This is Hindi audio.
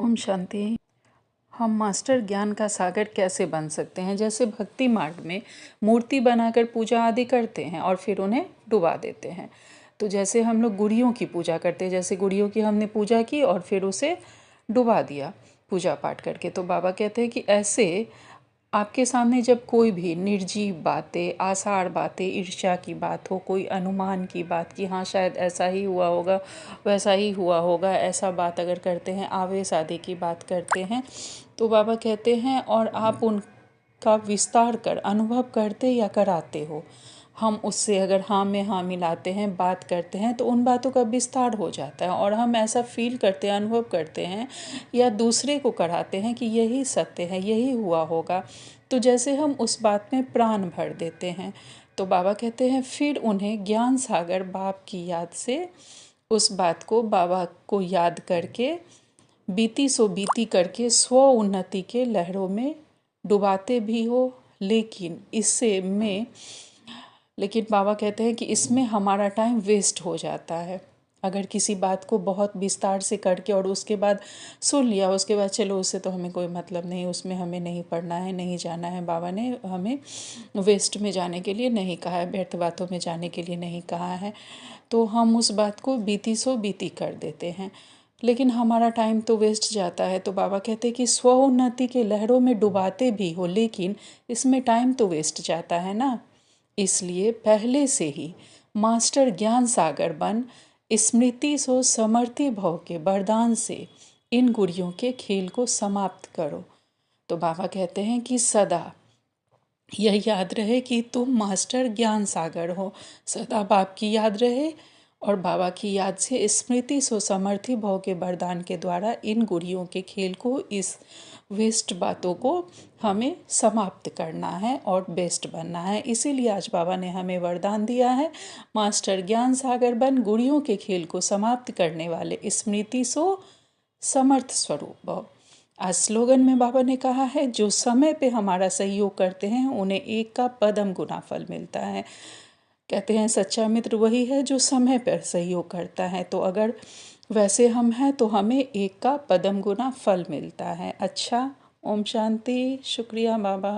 ओम शांति। हम मास्टर ज्ञान का सागर कैसे बन सकते हैं? जैसे भक्ति मार्ग में मूर्ति बनाकर पूजा आदि करते हैं और फिर उन्हें डुबा देते हैं। तो जैसे हम लोग गुड़ियों की पूजा करते हैं, जैसे गुड़ियों की हमने पूजा की और फिर उसे डुबा दिया पूजा पाठ करके। तो बाबा कहते हैं कि ऐसे आपके सामने जब कोई भी निर्जीव बातें, आसार बातें, ईर्ष्या की बात हो, कोई अनुमान की बात कि हाँ शायद ऐसा ही हुआ होगा, वैसा ही हुआ होगा, ऐसा बात अगर करते हैं, आवेश आदि की बात करते हैं, तो बाबा कहते हैं और आप उनका विस्तार कर अनुभव करते या कराते हो, हम उससे अगर हाँ में हाँ मिलाते हैं, बात करते हैं, तो उन बातों का विस्तार हो जाता है और हम ऐसा फील करते हैं, अनुभव करते हैं या दूसरे को कराते हैं कि यही सत्य है, यही हुआ होगा। तो जैसे हम उस बात में प्राण भर देते हैं। तो बाबा कहते हैं फिर उन्हें ज्ञान सागर बाप की याद से उस बात को बाबा को याद करके बीती सो बीती करके स्व उन्नति के लहरों में डुबाते भी हो। लेकिन बाबा कहते हैं कि इसमें हमारा टाइम वेस्ट हो जाता है। अगर किसी बात को बहुत विस्तार से करके और उसके बाद सुन लिया, उसके बाद चलो उससे तो हमें कोई मतलब नहीं, उसमें हमें नहीं पढ़ना है, नहीं जाना है, बाबा ने हमें वेस्ट में जाने के लिए नहीं कहा है, व्यर्थ बातों में जाने के लिए नहीं कहा है, तो हम उस बात को बीती सो बीती कर देते हैं, लेकिन हमारा टाइम तो वेस्ट जाता है। तो बाबा कहते हैं कि स्व उन्नति के लहरों में डुबाते भी हो, लेकिन इसमें टाइम तो वेस्ट जाता है ना। इसलिए पहले से ही मास्टर ज्ञान सागर बन स्मृति सो समर्थि भव के वरदान से इन गुड़ियों के खेल को समाप्त करो। तो बाबा कहते हैं कि सदा यह याद रहे कि तुम मास्टर ज्ञान सागर हो, सदा बाप की याद रहे और बाबा की याद से स्मृति सो समर्थि भव के वरदान के द्वारा इन गुड़ियों के खेल को, इस वेस्ट बातों को हमें समाप्त करना है और बेस्ट बनना है। इसीलिए आज बाबा ने हमें वरदान दिया है, मास्टर ज्ञान सागर बन गुड़ियों के खेल को समाप्त करने वाले स्मृति सो समर्थ स्वरूप भव। आज स्लोगन में बाबा ने कहा है, जो समय पे हमारा सहयोग करते हैं उन्हें एक का पदम गुना फल मिलता है। कहते हैं सच्चा मित्र वही है जो समय पर सहयोग करता है। तो अगर वैसे हम हैं तो हमें एक का पदम गुना फल मिलता है। अच्छा, ओम शांति। शुक्रिया बाबा।